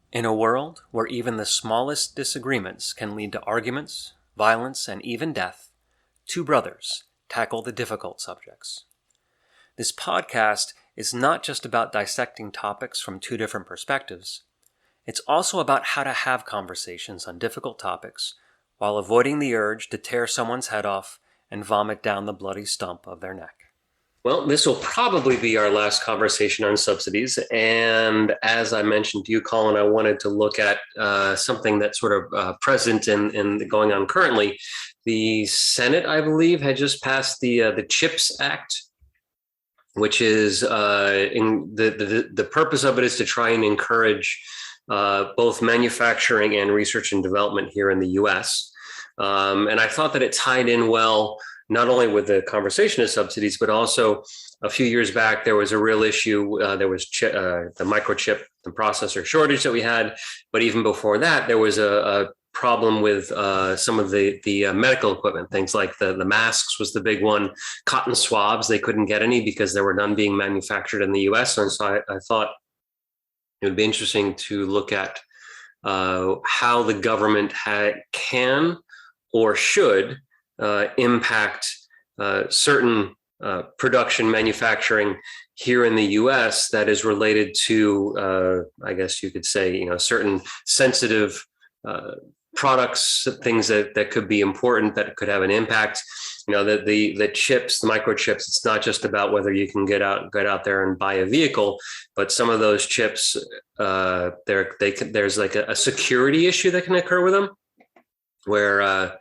In a world where even the smallest disagreements can lead to arguments, violence, and even death, two brothers tackle the difficult subjects. This podcast is not just about dissecting topics from two different perspectives. It's also about how to have conversations on difficult topics while avoiding the urge to tear someone's head off and vomit down the bloody stump of their neck. Well, this will probably be our last conversation on subsidies. And as I mentioned to you, Colin, I wanted to look at something that's sort of present and going on currently. The Senate, I believe, had just passed the CHIPS Act, which is in the purpose of it is to try and encourage both manufacturing and research and development here in the U.S. And I thought that it tied in well, not only with the conversation of subsidies, but also a few years back, there was a real issue. There was the microchip, the processor shortage that we had. But even before that, there was a problem with some of the medical equipment, things like the masks was the big one. Cotton swabs, they couldn't get any because there were none being manufactured in the US. And so I thought it would be interesting to look at how the government can or should impact certain production manufacturing here in the U.S. that is related to, I guess you could say, certain sensitive products, things that could be important, that could have an impact. The chips, the microchips, it's not just about whether you can get out there and buy a vehicle, but some of those chips, there's like a security issue that can occur with them, where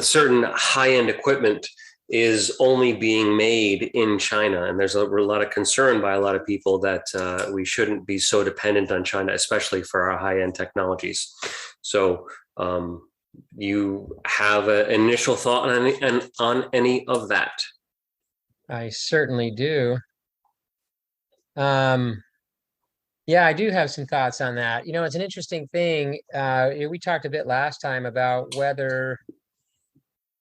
certain high-end equipment is only being made in China. And there's a lot of concern by a lot of people that we shouldn't be so dependent on China, especially for our high-end technologies. So you have an initial thought on any of that? I certainly do. Yeah, I do have some thoughts on that. It's an interesting thing. We talked a bit last time about whether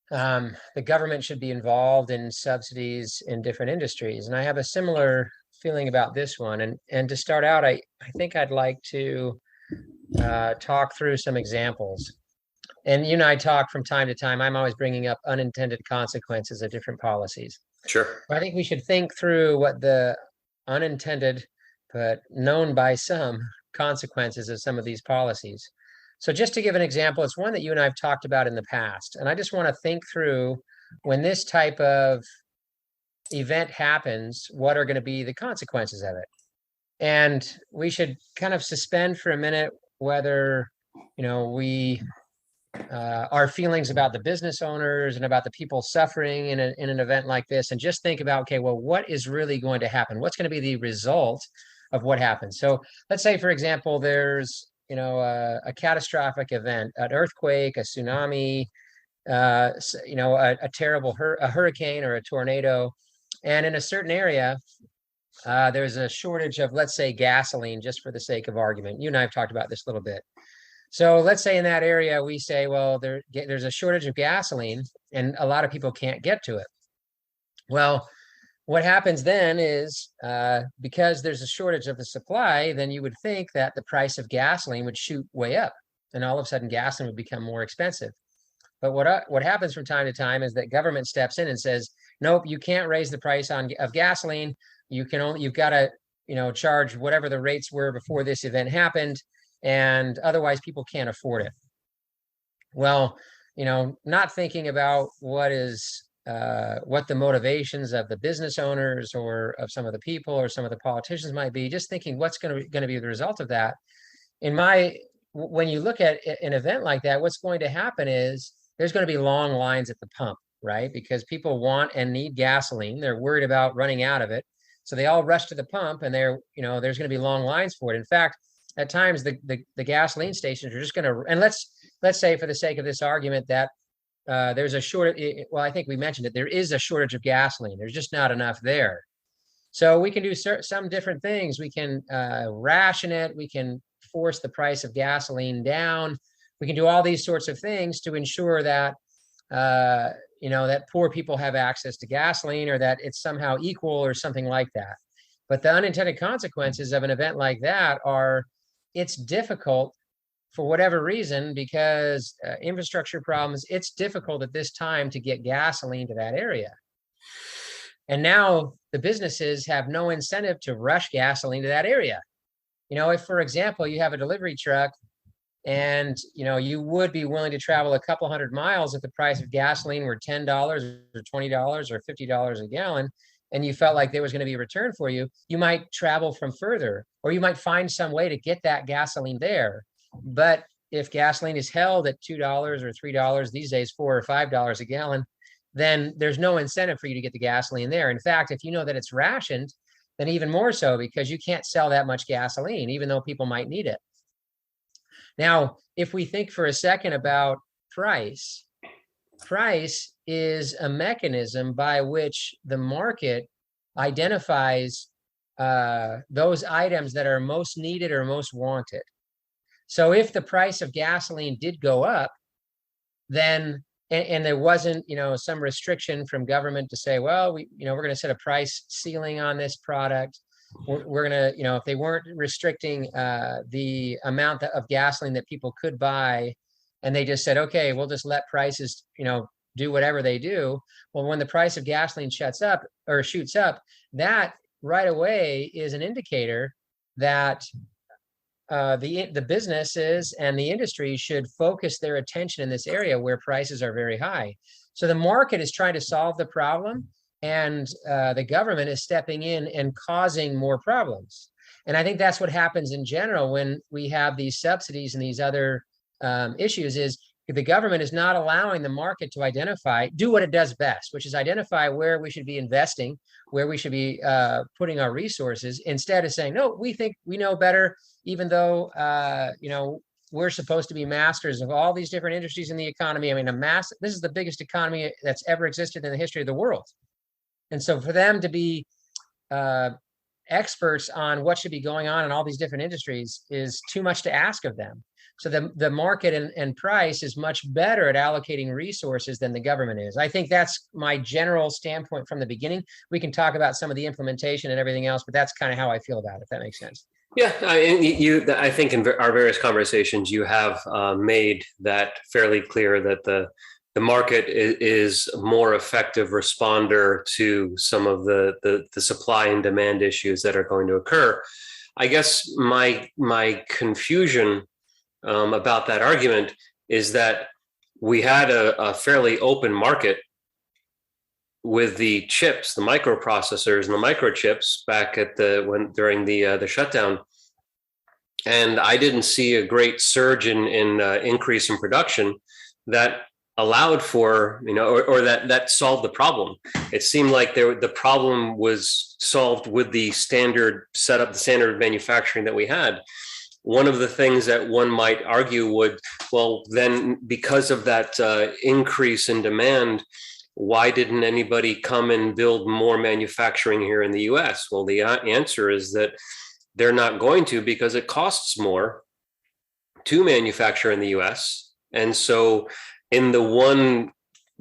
the government should be involved in subsidies in different industries. And I have a similar feeling about this one. And to start out, I think I'd like to talk through some examples. And you and I talk from time to time. I'm always bringing up unintended consequences of different policies. Sure. I think we should think through what the unintended, but known by some, consequences of some of these policies. So just to give an example, it's one that you and I have talked about in the past. And I just want to think through, when this type of event happens, what are going to be the consequences of it? And we should kind of suspend for a minute whether, our feelings about the business owners and about the people suffering in an event like this, and just think about, okay, well, what is really going to happen? What's going to be the result of what happens? So let's say, for example, there's a catastrophic event, an earthquake, a tsunami, a terrible hurricane or a tornado, and in a certain area, there's a shortage of, let's say, gasoline, just for the sake of argument. You and I have talked about this a little bit. So let's say in that area, we say, well, there's a shortage of gasoline and a lot of people can't get to it. Well, what happens then is, because there's a shortage of the supply, then you would think that the price of gasoline would shoot way up, and all of a sudden gasoline would become more expensive. But what happens from time to time is that government steps in and says, nope, you can't raise the price of gasoline. You've got to, charge whatever the rates were before this event happened, and otherwise people can't afford it. Well, not thinking about what the motivations of the business owners or of some of the people or some of the politicians might be, just thinking what's going to be the result of that. When you look at an event like that, what's going to happen is there's going to be long lines at the pump, right? Because people want and need gasoline. They're worried about running out of it. So they all rush to the pump, and there's going to be long lines for it. In fact, at times the gasoline stations are just going to, and let's say, for the sake of this argument, that there's a shortage. Well, I think we mentioned it. There is a shortage of gasoline. There's just not enough there. So we can do some different things. We can ration it. We can force the price of gasoline down. We can do all these sorts of things to ensure that that poor people have access to gasoline, or that it's somehow equal or something like that. But the unintended consequences of an event like that are it's difficult for whatever reason, because infrastructure problems, it's difficult at this time to get gasoline to that area. And now the businesses have no incentive to rush gasoline to that area. If, for example, you have a delivery truck and you would be willing to travel a couple hundred miles if the price of gasoline were $10 or $20 or $50 a gallon, and you felt like there was going to be a return for you, you might travel from further, or you might find some way to get that gasoline there. But if gasoline is held at $2 or $3, these days $4 or $5 a gallon, then there's no incentive for you to get the gasoline there. In fact, if you know that it's rationed, then even more so, because you can't sell that much gasoline, even though people might need it. Now, if we think for a second about price is a mechanism by which the market identifies those items that are most needed or most wanted. So if the price of gasoline did go up, then and there wasn't some restriction from government to say, well, we're going to set a price ceiling on this product. We're going to, if they weren't restricting the amount of gasoline that people could buy, and they just said, okay, we'll just let prices do whatever they do. Well, when the price of gasoline shoots up, that right away is an indicator that the businesses and the industry should focus their attention in this area where prices are very high. So the market is trying to solve the problem, and the government is stepping in and causing more problems. And I think that's what happens in general when we have these subsidies and these other issues, is the government is not allowing the market to do what it does best, which is identify where we should be investing, where we should be putting our resources, instead of saying, no, we think we know better, even though we're supposed to be masters of all these different industries in the economy. I mean, this is the biggest economy that's ever existed in the history of the world. And so for them to be experts on what should be going on in all these different industries is too much to ask of them. So the market and price is much better at allocating resources than the government is. I think that's my general standpoint from the beginning. We can talk about some of the implementation and everything else, but that's kind of how I feel about it, if that makes sense. Yeah, I think in our various conversations, you have made that fairly clear that the market is a more effective responder to some of the supply and demand issues that are going to occur. I guess my confusion about that argument is that we had a fairly open market with the chips, the microprocessors and the microchips back at during the shutdown, and I didn't see a great surge in increase in production that allowed for or that solved the problem. It seemed like the problem was solved with the standard setup, the standard manufacturing that we had. One of the things that one might argue then because of that increase in demand, why didn't anybody come and build more manufacturing here in the US? Well, the answer is that they're not going to, because it costs more to manufacture in the US. And so in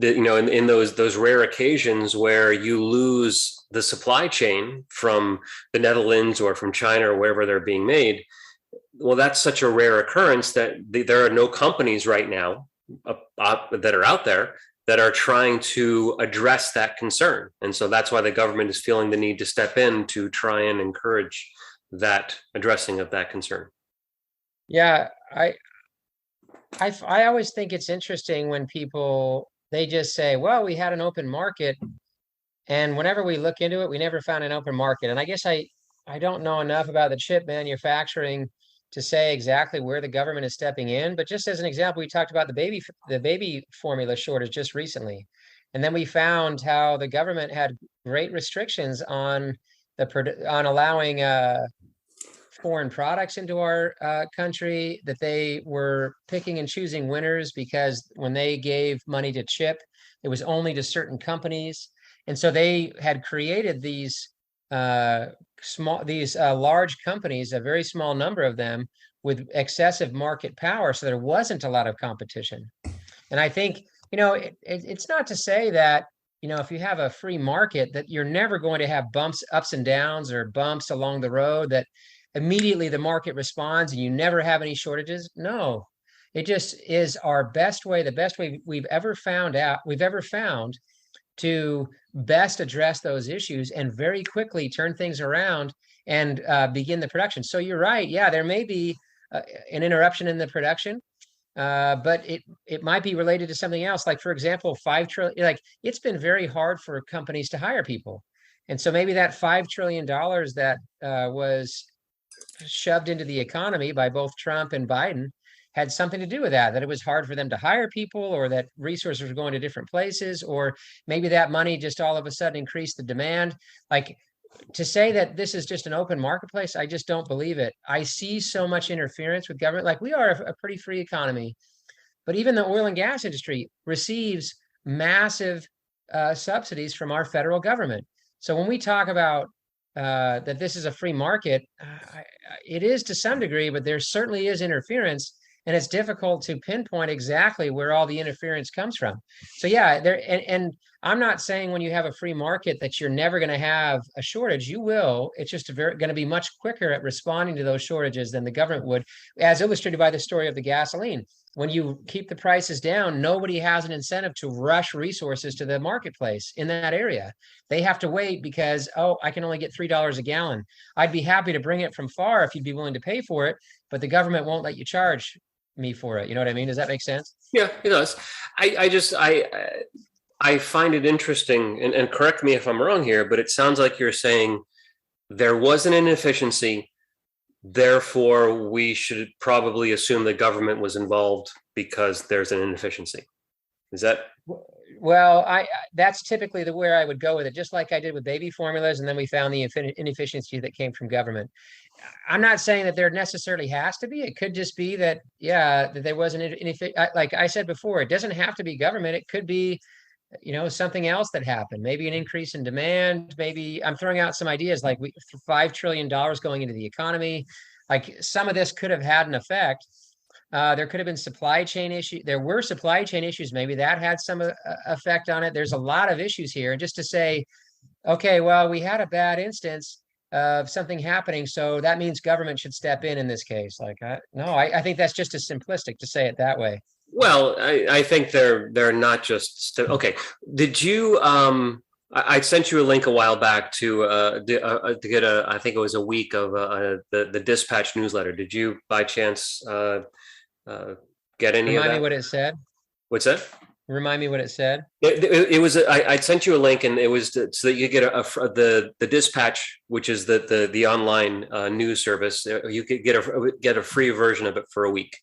in those rare occasions where you lose the supply chain from the Netherlands or from China or wherever they're being made, well, that's such a rare occurrence that there are no companies right now that are out there that are trying to address that concern. And so that's why the government is feeling the need to step in to try and encourage that addressing of that concern. Yeah, I always think it's interesting when they just say, well, we had an open market, and whenever we look into it, we never found an open market. And I guess I don't know enough about the chip manufacturing to say exactly where the government is stepping in. But just as an example, we talked about the baby formula shortage just recently. And then we found how the government had great restrictions on allowing foreign products into our country, that they were picking and choosing winners, because when they gave money to chip, it was only to certain companies. And so they had created these large companies, a very small number of them, with excessive market power, so there wasn't a lot of competition. And I think it's not to say that if you have a free market that you're never going to have ups and downs or bumps along the road, that immediately the market responds and you never have any shortages. No, it just is our best way, the best way we've ever found to best address those issues and very quickly turn things around and begin the production. So you're right. Yeah, there may be an interruption in the production, but it might be related to something else. Like, for example, 5 trillion. Like, it's been very hard for companies to hire people, and so maybe that $5 trillion that was shoved into the economy by both Trump and Biden had something to do with that, that it was hard for them to hire people, or that resources were going to different places, or maybe that money just all of a sudden increased the demand. Like, to say that this is just an open marketplace, I just don't believe it. I see so much interference with government. Like, we are a pretty free economy, but even the oil and gas industry receives massive subsidies from our federal government. So when we talk about that this is a free market, it is to some degree, but there certainly is interference, and it's difficult to pinpoint exactly where all the interference comes from. So yeah, and I'm not saying when you have a free market that you're never going to have a shortage. You will. It's just going to be much quicker at responding to those shortages than the government would, as illustrated by the story of the gasoline. When you keep the prices down, nobody has an incentive to rush resources to the marketplace in that area. They have to wait because, oh, I can only get $3 a gallon. I'd be happy to bring it from far if you'd be willing to pay for it, but the government won't let you charge me for it. You know what I mean? Does that make sense? Yeah, it does. I find it interesting, and correct me if I'm wrong here, but it sounds like you're saying there was an inefficiency, therefore we should probably assume the government was involved because there's an inefficiency. Is that? Well, that's typically where I would go with it, just like I did with baby formulas, and then we found the inefficiency that came from government. I'm not saying that there necessarily has to be. It could just be that, yeah, that there was an like I said before, it doesn't have to be government. It could be, something else that happened, maybe an increase in demand. Maybe I'm throwing out some ideas like $5 trillion going into the economy. Like, some of this could have had an effect. There could have been supply chain issues. There were supply chain issues. Maybe that had some effect on it. There's a lot of issues here. And just to say, okay, well, we had a bad instance of something happening, so that means government should step in this case. Like, no, I think that's just as simplistic to say it that way. Well, I think they're not just okay. Did you? I sent you a link a while back to get I think it was a week of the Dispatch newsletter. Did you by chance get any of that? Remind me what it said. What's that? Remind me what it said. It was. I sent you a link, and it was so that you get the Dispatch, which is the online news service. You could get a free version of it for a week.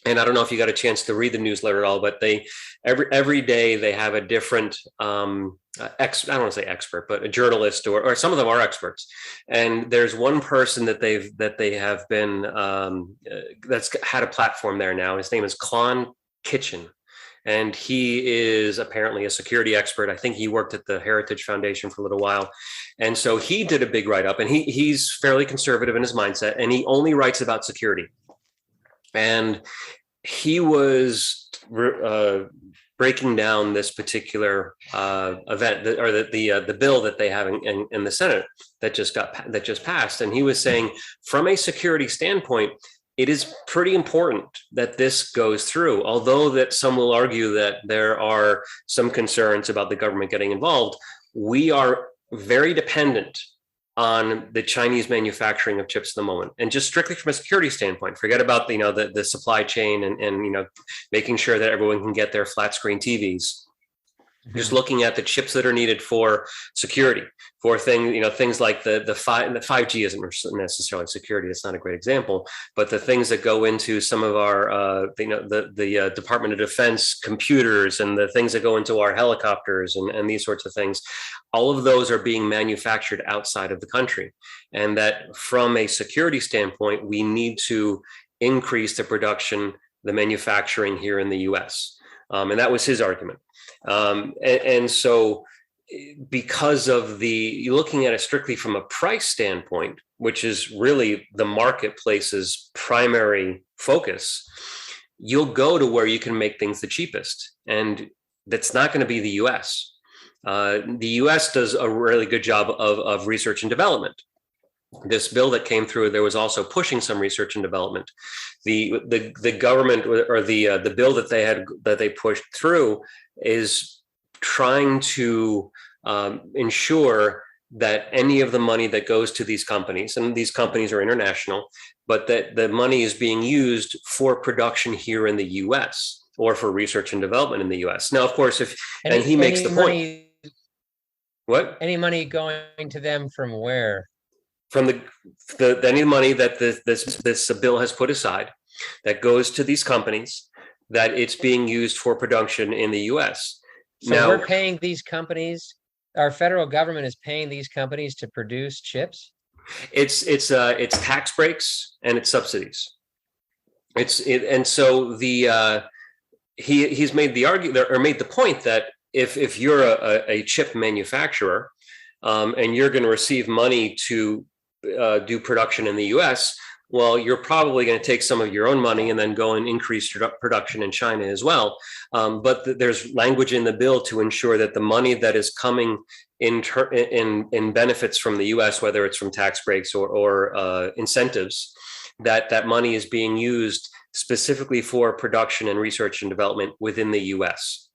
And I don't know if you got a chance to read the newsletter at all, but they every day they have a different I don't want to say expert, but a journalist or some of them are experts. And there's one person that they have been that's had a platform there now. His name is Klon Kitchen. And he is apparently a security expert. I think he worked at the Heritage Foundation for a little while. And so he did a big write-up, and he's fairly conservative in his mindset, and he only writes about security. And he was breaking down this particular event or the bill that they have in the Senate that just passed. And he was saying, from a security standpoint, it is pretty important that this goes through, although that some will argue that there are some concerns about the government getting involved. We are very dependent on the Chinese manufacturing of chips at the moment, and just strictly from a security standpoint, forget about the supply chain and making sure that everyone can get their flat screen TVs. Mm-hmm. Just looking at the chips that are needed for security, for things like the 5G isn't necessarily security. It's not a great example, but the things that go into some of our the Department of Defense computers and the things that go into our helicopters and these sorts of things, all of those are being manufactured outside of the country. And that from a security standpoint, we need to increase the production, the manufacturing here in the US. And that was his argument. And so because of you're looking at it strictly from a price standpoint, which is really the marketplace's primary focus, you'll go to where you can make things the cheapest. And that's not going to be the US. The US does a really good job of research and development. this bill that came through, there was also pushing some research and development. The government, or the bill that they pushed through is trying to ensure that any of the money that goes to these companies, and these companies are international, but that the money is being used for production here in the U.S. or for research and development in the U.S. Now, of course, and he makes the point. What? Any money going to them from where? From any money that this bill has put aside that goes to these companies, that it's being used for production in the U.S. So now, we're paying these companies. Our federal government is paying these companies to produce chips. It's tax breaks and it's subsidies. And so he's made the argument, or made the point, that if you're a chip manufacturer and you're going to receive money to do production in the U.S., well, you're probably going to take some of your own money and then go and increase production in China as well. But there's language in the bill to ensure that the money that is coming in benefits from the U.S., whether it's from tax breaks or incentives, that money is being used specifically for production and research and development within the U.S.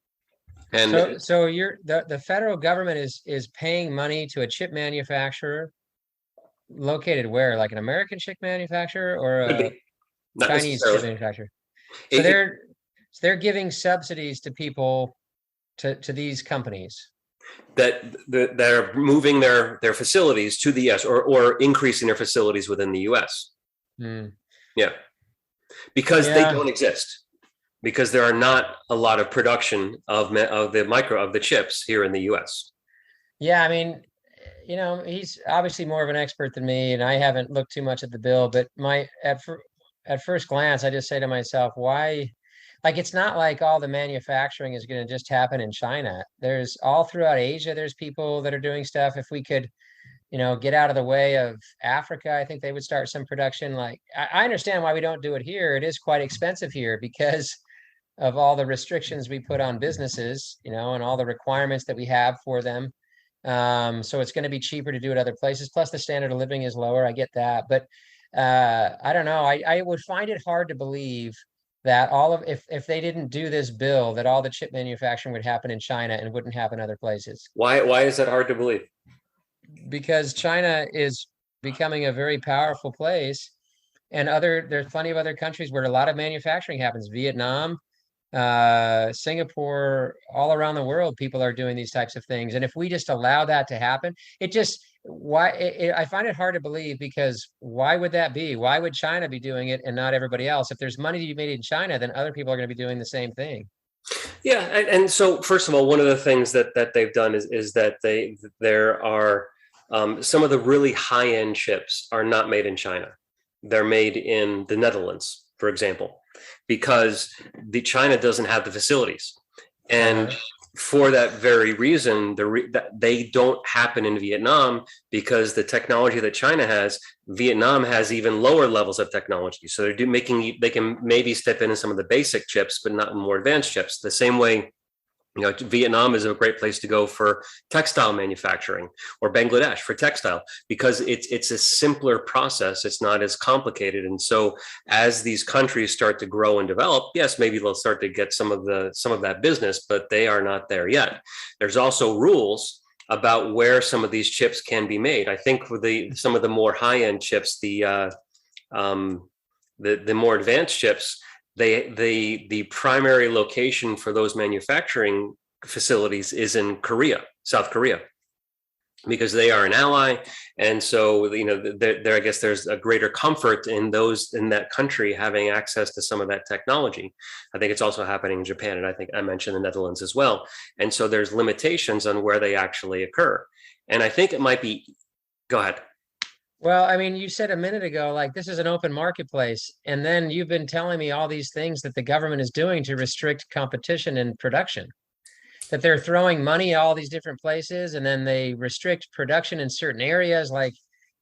And so the federal government is paying money to a chip manufacturer located where? Like an American chip manufacturer or a Chinese chip manufacturer? So they're giving subsidies to people, to these companies that are moving their facilities to the US, or increasing their facilities within the US. Yeah, because they don't exist, because there are not a lot of production of the chips here in the US. Yeah, I mean, he's obviously more of an expert than me, and I haven't looked too much at the bill, but at first glance, I just say to myself, why? Like, it's not like all the manufacturing is going to just happen in China. There's all throughout Asia, there's people that are doing stuff. If we could, get out of the way of Africa, I think they would start some production. Like, I understand why we don't do it here. It is quite expensive here because of all the restrictions we put on businesses, and all the requirements that we have for them. So it's going to be cheaper to do it other places. Plus the standard of living is lower. I get that. But I don't know. I would find it hard to believe that if they didn't do this bill, that all the chip manufacturing would happen in China and wouldn't happen other places. Why is that hard to believe? Because China is becoming a very powerful place, and there's plenty of other countries where a lot of manufacturing happens. Vietnam, Singapore, all around the world, people are doing these types of things. And if we just allow that to happen, I find it hard to believe, because why would that be? Why would China be doing it and not everybody else? If there's money to be made in China, then other people are going to be doing the same thing. Yeah, and so first of all, one of the things that they've done is that there are some of the really high-end chips are not made in China. They're made in the Netherlands, for example, because China doesn't have the facilities. And for that very reason, they don't happen in Vietnam, because the technology that China has, Vietnam has even lower levels of technology. So they can maybe step into some of the basic chips, but not more advanced chips. The same way, Vietnam is a great place to go for textile manufacturing, or Bangladesh for textile, because it's a simpler process. It's not as complicated. And so as these countries start to grow and develop, yes, maybe they'll start to get some of that business, but they are not there yet. There's also rules about where some of these chips can be made. I think for some of the more high-end chips, the more advanced chips, the primary location for those manufacturing facilities is in South Korea, because they are an ally. And so, I guess there's a greater comfort in that country having access to some of that technology. I think it's also happening in Japan, and I think I mentioned the Netherlands as well. And so there's limitations on where they actually occur. And I think it might be, go ahead. Well, I mean, you said a minute ago, like, this is an open marketplace. And then you've been telling me all these things that the government is doing to restrict competition in production, that they're throwing money at all these different places, and then they restrict production in certain areas. Like,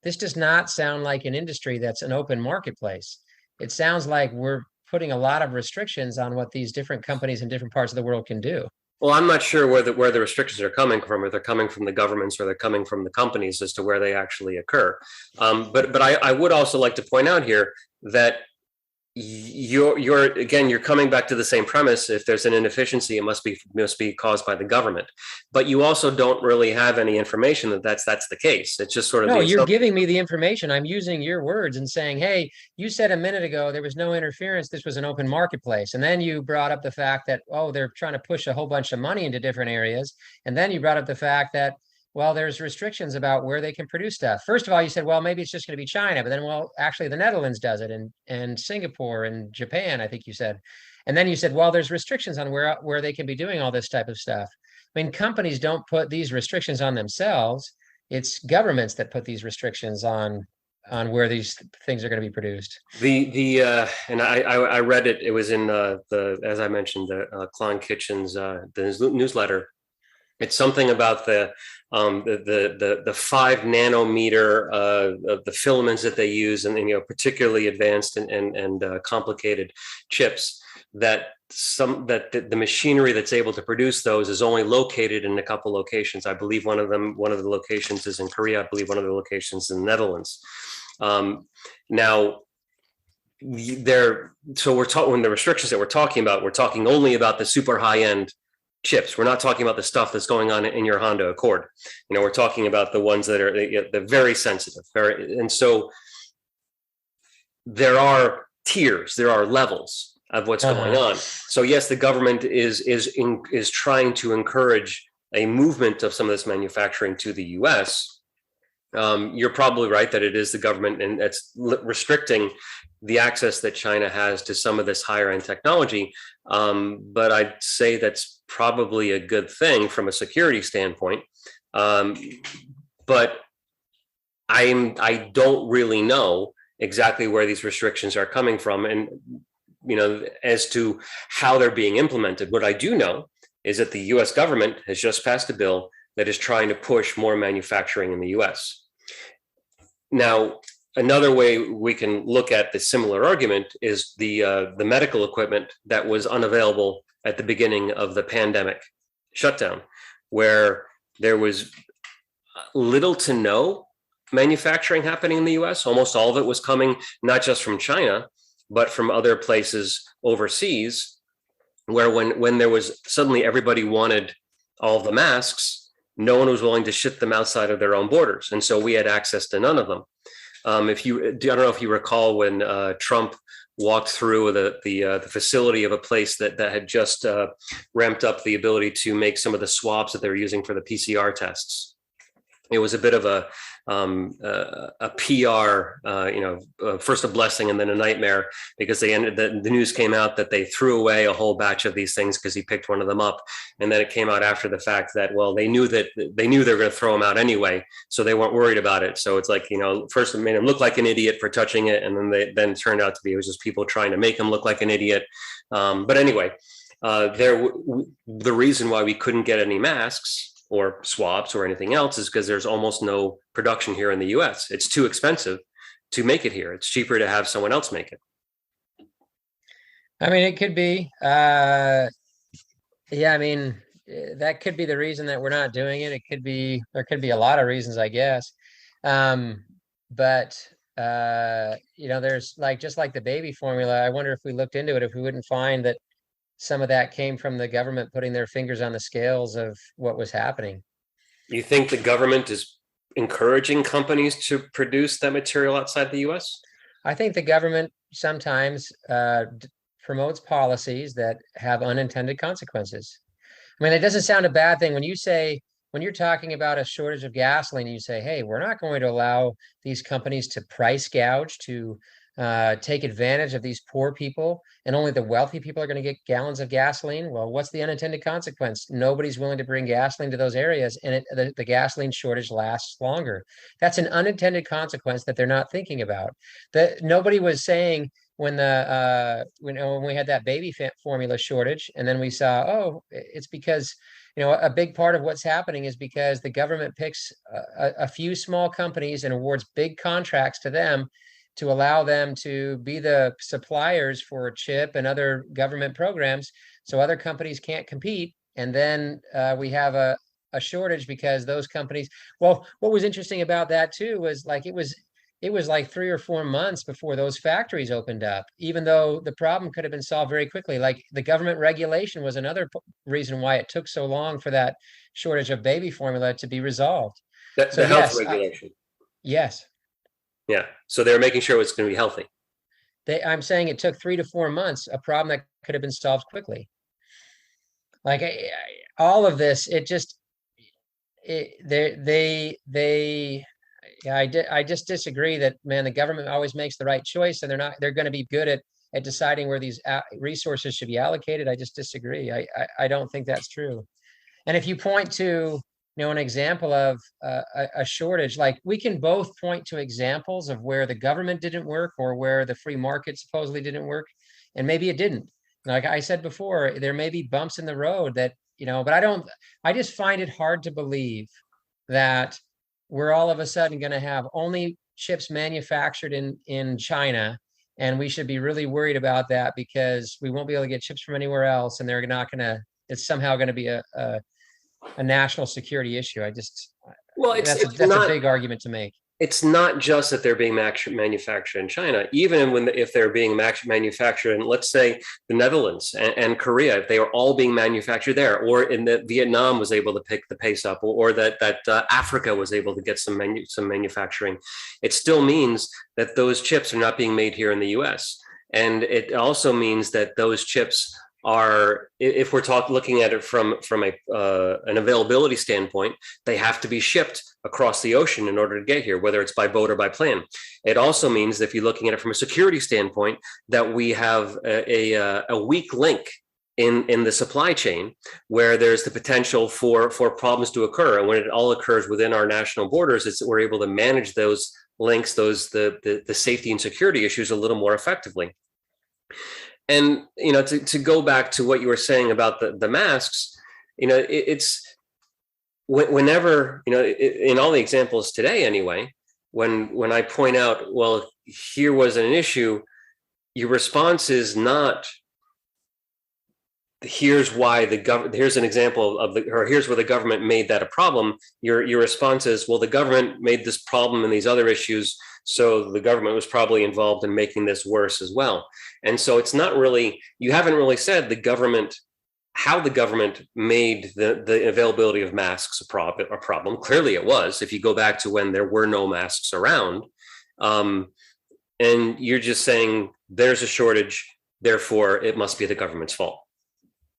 this does not sound like an industry that's an open marketplace. It sounds like we're putting a lot of restrictions on what these different companies in different parts of the world can do. Well, I'm not sure where the restrictions are coming from, or they're coming from the governments or they're coming from the companies as to where they actually occur. But I would also like to point out here that you're coming back to the same premise. If there's an inefficiency, it must be caused by the government, but you also don't really have any information that that's the case. It's just sort of No, the you're assumption. giving me the information. I'm using your words and saying, hey, you said a minute ago there was no interference. This was an open marketplace. And then you brought up the fact that, oh, they're trying to push a whole bunch of money into different areas. And then you brought up the fact that, well, there's restrictions about where they can produce stuff. First of all, you said, well, maybe it's just going to be China. But then, well, actually, the Netherlands does it, and Singapore and Japan, I think you said. And then you said, well, there's restrictions on where they can be doing all this type of stuff. I mean, companies don't put these restrictions on themselves. It's governments that put these restrictions on where these things are going to be produced. The and I read it. It was in the, as I mentioned, the Klein Kitchen's the newsletter. It's something about the 5 nanometer of the filaments that they use, and particularly advanced and complicated chips, that the machinery that's able to produce those is only located in a couple locations. I believe one of the locations is in Korea. I believe one of the locations in the Netherlands. Now, so we're talking, when the restrictions that we're talking about, we're talking only about the super high end chips. We're not talking about the stuff that's going on in your Honda Accord. We're talking about the ones that are they're very sensitive. And so there are tiers, there are levels of what's going on. So yes, the government is trying to encourage a movement of some of this manufacturing to the U.S. You're probably right that it is the government, and that's restricting the access that China has to some of this higher end technology. But I'd say that's probably a good thing from a security standpoint. But I don't really know exactly where these restrictions are coming from, and as to how they're being implemented. What I do know is that the U.S. government has just passed a bill that is trying to push more manufacturing in the U.S. Now, another way we can look at the similar argument is the medical equipment that was unavailable at the beginning of the pandemic shutdown, where there was little to no manufacturing happening in the U.S. Almost all of it was coming not just from China, but from other places overseas, where when there was suddenly everybody wanted all of the masks, no one was willing to ship them outside of their own borders. And so we had access to none of them. I don't know if you recall when Trump walked through the facility of a place that had just ramped up the ability to make some of the swabs that they were using for the PCR tests. It was a bit of a PR, first a blessing and then a nightmare, because the news came out that they threw away a whole batch of these things because he picked one of them up, and then it came out after the fact that, well, they knew they were going to throw them out anyway, so they weren't worried about it. So it's like, first it made him look like an idiot for touching it, and then it turned out to be it was just people trying to make him look like an idiot. But anyway, the reason why we couldn't get any masks or swabs or anything else is because there's almost no production here in the US. It's too expensive to make it here. It's cheaper to have someone else make it. I mean, it could be. Yeah, I mean, that could be the reason that we're not doing it. There could be a lot of reasons, I guess. But there's just like the baby formula. I wonder if we looked into it, if we wouldn't find that some of that came from the government putting their fingers on the scales of what was happening. You think the government is encouraging companies to produce that material outside the US? I think the government sometimes promotes policies that have unintended consequences. I mean, it doesn't sound a bad thing when you're talking about a shortage of gasoline, and you say, hey, we're not going to allow these companies to price gouge, to take advantage of these poor people, and only the wealthy people are going to get gallons of gasoline. Well, what's the unintended consequence? Nobody's willing to bring gasoline to those areas, and the gasoline shortage lasts longer. That's an unintended consequence that they're not thinking about. That nobody was saying when when we had that baby formula shortage, and then we saw, oh, it's because a big part of what's happening is because the government picks a few small companies and awards big contracts to them to allow them to be the suppliers for chip and other government programs, so other companies can't compete. and then we have a shortage because those companies. Well, what was interesting about that too was like it was like 3 or 4 months before those factories opened up, even though the problem could have been solved very quickly. Like the government regulation was another reason why it took so long for that shortage of baby formula to be resolved. So The health yes, regulation. yes, Yeah. So they're making sure it's going to be healthy. I'm saying it took 3 to 4 months, a problem that could have been solved quickly. Like all of this, it just they yeah, I just disagree that, man, the government always makes the right choice and they're going to be good at deciding where these resources should be allocated. I just disagree. I don't think that's true. And if you point to, an example of a shortage, like we can both point to examples of where the government didn't work or where the free market supposedly didn't work, and maybe it didn't. Like I said before, there may be bumps in the road that, but I just find it hard to believe that we're all of a sudden going to have only chips manufactured in China, and we should be really worried about that because we won't be able to get chips from anywhere else, and they're not going to. It's somehow going to be a national security issue. Well, That's a big argument to make. It's not just that they're being manufactured in China. Even if they're being manufactured in, let's say, the Netherlands and Korea, if they are all being manufactured there, or in that Vietnam was able to pick the pace up, or that Africa was able to get some manufacturing, it still means that those chips are not being made here in the U.S. And it also means that those chips are, if we're looking at it from an availability standpoint, they have to be shipped across the ocean in order to get here, whether it's by boat or by plane. It also means that if you're looking at it from a security standpoint, that we have a weak link in the supply chain where there's the potential for problems to occur. And when it all occurs within our national borders, we're able to manage those links, the safety and security issues a little more effectively. And, to go back to what you were saying about the masks, it's whenever, in all the examples today, anyway, when I point out, well, here was an issue, your response is not, here's why here's an example or here's where the government made that a problem. Your response is, well, the government made this problem and these other issues, so the government was probably involved in making this worse as well. And so it's not really, you haven't really said how the government made the availability of masks a problem. Clearly it was, if you go back to when there were no masks around. And you're just saying there's a shortage, therefore it must be the government's fault.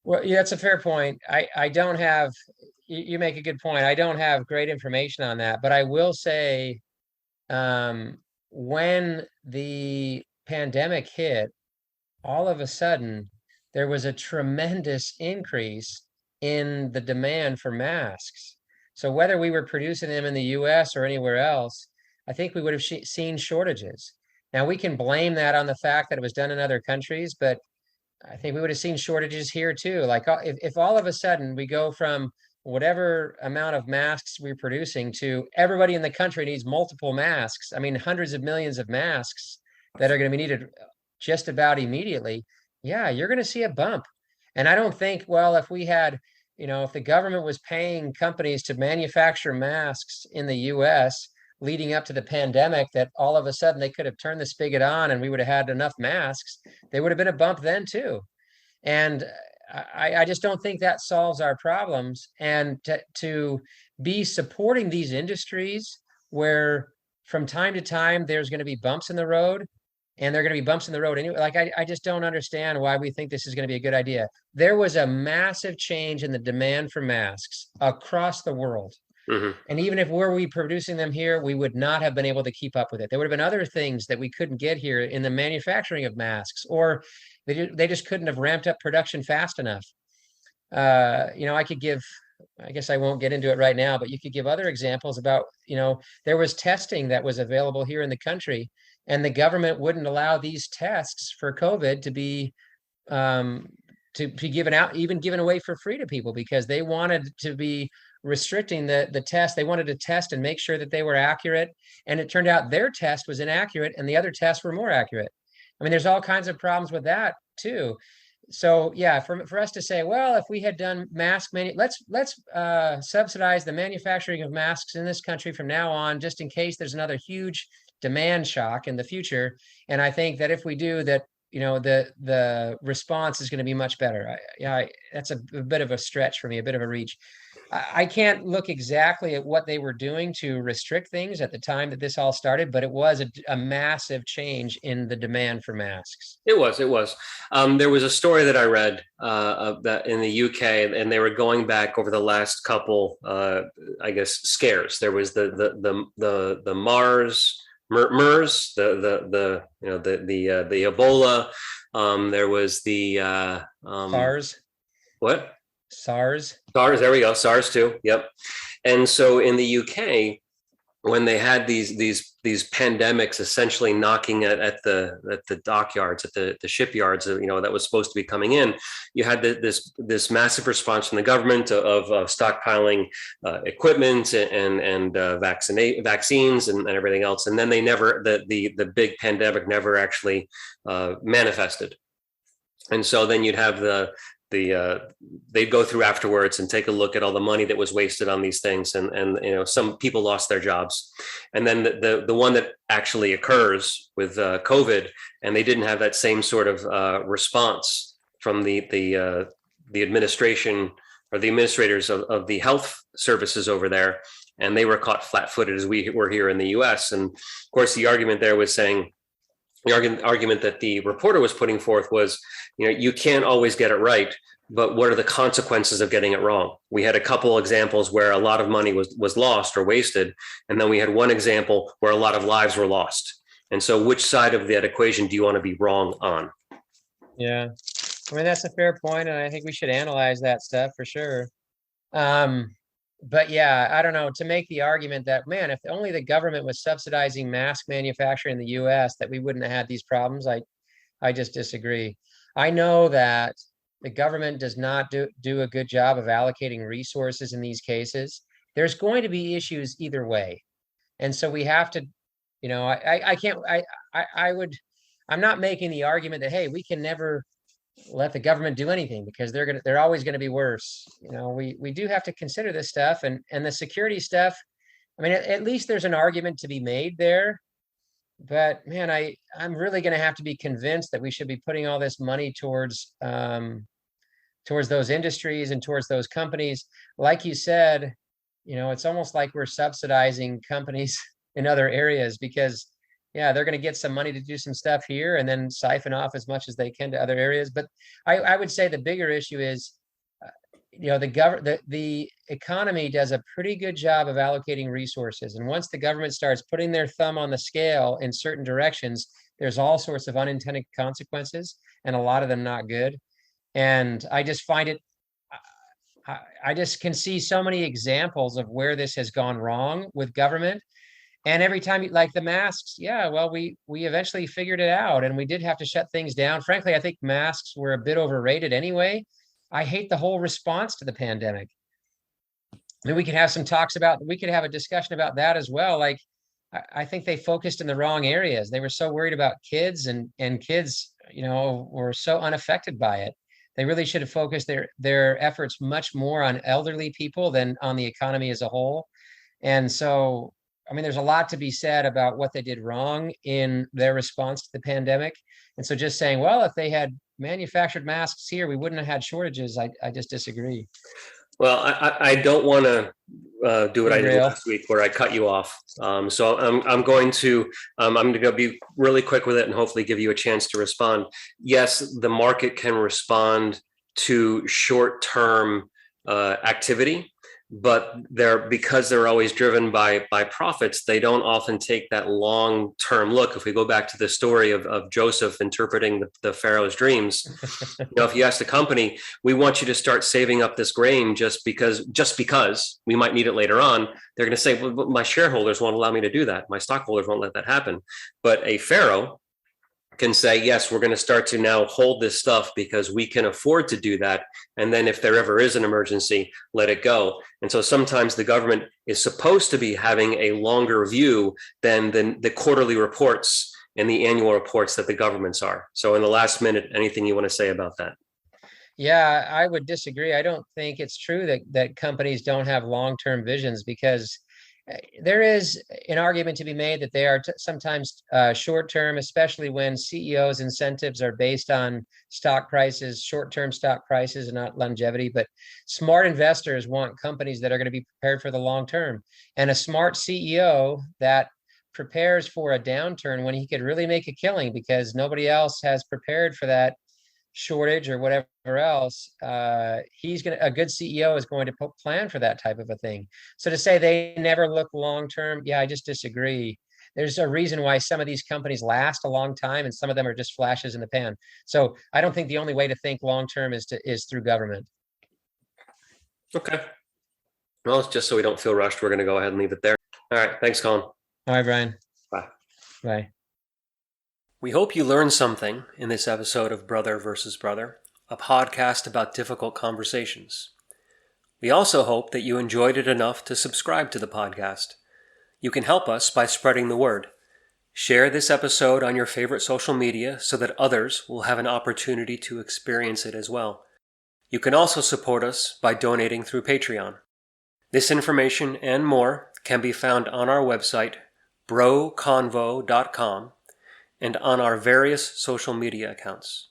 Well, yeah, that's a fair point. I don't have, you make a good point. I don't have great information on that, but I will say, when the pandemic hit, all of a sudden, there was a tremendous increase in the demand for masks. So whether we were producing them in the US or anywhere else, I think we would have seen shortages. Now we can blame that on the fact that it was done in other countries, but I think we would have seen shortages here too. Like if all of a sudden we go from whatever amount of masks we're producing to everybody in the country needs multiple masks. I mean, hundreds of millions of masks that are going to be needed just about immediately. Yeah, you're going to see a bump. And I don't think, well, if we had, if the government was paying companies to manufacture masks in the US leading up to the pandemic, that all of a sudden they could have turned the spigot on and we would have had enough masks, there would have been a bump then too. And I just don't think that solves our problems. And to be supporting these industries where from time to time there's going to be bumps in the road, and there are going to be bumps in the road anyway. Like I just don't understand why we think this is going to be a good idea. There was a massive change in the demand for masks across the world. Mm-hmm. And even if we producing them here, we would not have been able to keep up with it. There would have been other things that we couldn't get here in the manufacturing of masks, or they just couldn't have ramped up production fast enough. I could give, I guess I won't get into it right now, but you could give other examples about, there was testing that was available here in the country, and the government wouldn't allow these tests for COVID to be given out, even given away for free to people, because they wanted to be restricting the test. They wanted to test and make sure that they were accurate. And it turned out their test was inaccurate and the other tests were more accurate. I mean, there's all kinds of problems with that too. So yeah, for us to say, well, if we had done let's subsidize the manufacturing of masks in this country from now on, just in case there's another huge demand shock in the future. And I think that if we do that, the response is going to be much better. That's a bit of a stretch for me, a bit of a reach. I can't look exactly at what they were doing to restrict things at the time that this all started, but it was a massive change in the demand for masks. It was. It was. There was a story that I read of that in the UK, and they were going back over the last couple, I guess, scares. There was the MERS, the Ebola. There was the SARS. what? SARS. SARS. There we go. SARS too. Yep. And so in the UK, when they had these pandemics essentially knocking at the dockyards, at the shipyards, that was supposed to be coming in, you had this massive response from the government of stockpiling equipment and vaccines and everything else, and then the big pandemic never actually manifested, and so then you'd have they'd go through afterwards and take a look at all the money that was wasted on these things, and some people lost their jobs, and then the one that actually occurs with COVID, and they didn't have that same sort of response from the administration or the administrators of the health services over there, and they were caught flat-footed as we were here in the U.S. And of course, the argument there was saying. The argument that the reporter was putting forth was, you can't always get it right, but what are the consequences of getting it wrong? We had a couple examples where a lot of money was lost or wasted, and then we had one example where a lot of lives were lost. And so which side of that equation do you want to be wrong on? Yeah, I mean, that's a fair point, and I think we should analyze that stuff for sure. But yeah, I don't know, to make the argument that, man, if only the government was subsidizing mask manufacturing in the US, that we wouldn't have had these problems, I just disagree. I know that the government does not do a good job of allocating resources in these cases. There's going to be issues either way. And so we have to, I can't, I would, I'm not making the argument that, hey, we can never let the government do anything because they're always going to be worse. We do have to consider this stuff, and the security stuff. I mean, at least there's an argument to be made there. But man, I'm really going to have to be convinced that we should be putting all this money towards those industries and towards those companies. Like you said, it's almost like we're subsidizing companies in other areas because yeah, they're going to get some money to do some stuff here and then siphon off as much as they can to other areas. But I would say the bigger issue is, the economy does a pretty good job of allocating resources. And once the government starts putting their thumb on the scale in certain directions, there's all sorts of unintended consequences, and a lot of them not good. And I just find it, I just can see so many examples of where this has gone wrong with government. And every time, like the masks, yeah, well, we eventually figured it out, and we did have to shut things down. Frankly, I think masks were a bit overrated anyway. I hate the whole response to the pandemic. I mean, we could have a discussion about that as well. Like, I think they focused in the wrong areas. They were so worried about kids, and kids, were so unaffected by it. They really should have focused their efforts much more on elderly people than on the economy as a whole. And so, I mean, there's a lot to be said about what they did wrong in their response to the pandemic. And so just saying, well, if they had manufactured masks here, we wouldn't have had shortages. I just disagree. Well, I don't want to do what I did Real. last week where I cut you off. So I'm going to be really quick with it and hopefully give you a chance to respond. Yes, the market can respond to short-term activity, but because they're always driven by profits, they don't often take that long-term look. If we go back to the story of Joseph interpreting the Pharaoh's dreams, if you ask the company, we want you to start saving up this grain just because we might need it later on, they're going to say, well, my shareholders won't allow me to do that. My stockholders won't let that happen. But a Pharaoh can say, yes, we're going to start to now hold this stuff because we can afford to do that. And then if there ever is an emergency, let it go. And so sometimes the government is supposed to be having a longer view than the quarterly reports and the annual reports that the governments are. So in the last minute, anything you want to say about that? Yeah, I would disagree. I don't think it's true that companies don't have long-term visions, because there is an argument to be made that they are sometimes short-term, especially when CEOs' incentives are based on stock prices, short-term stock prices, and not longevity. But smart investors want companies that are going to be prepared for the long term. And a smart CEO that prepares for a downturn when he could really make a killing because nobody else has prepared for that shortage or whatever else, a good CEO is going to plan for that type of a thing. So to say they never look long term, yeah, I just disagree. There's a reason why some of these companies last a long time and some of them are just flashes in the pan. So I don't think the only way to think long term is through government. Okay. Well, it's just so we don't feel rushed, we're going to go ahead and leave it there. All right. Thanks, Colin. All right, Brian. Bye. Bye. We hope you learned something in this episode of Brother versus Brother, a podcast about difficult conversations. We also hope that you enjoyed it enough to subscribe to the podcast. You can help us by spreading the word. Share this episode on your favorite social media so that others will have an opportunity to experience it as well. You can also support us by donating through Patreon. This information and more can be found on our website, broconvo.com, and on our various social media accounts.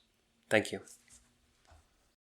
Thank you.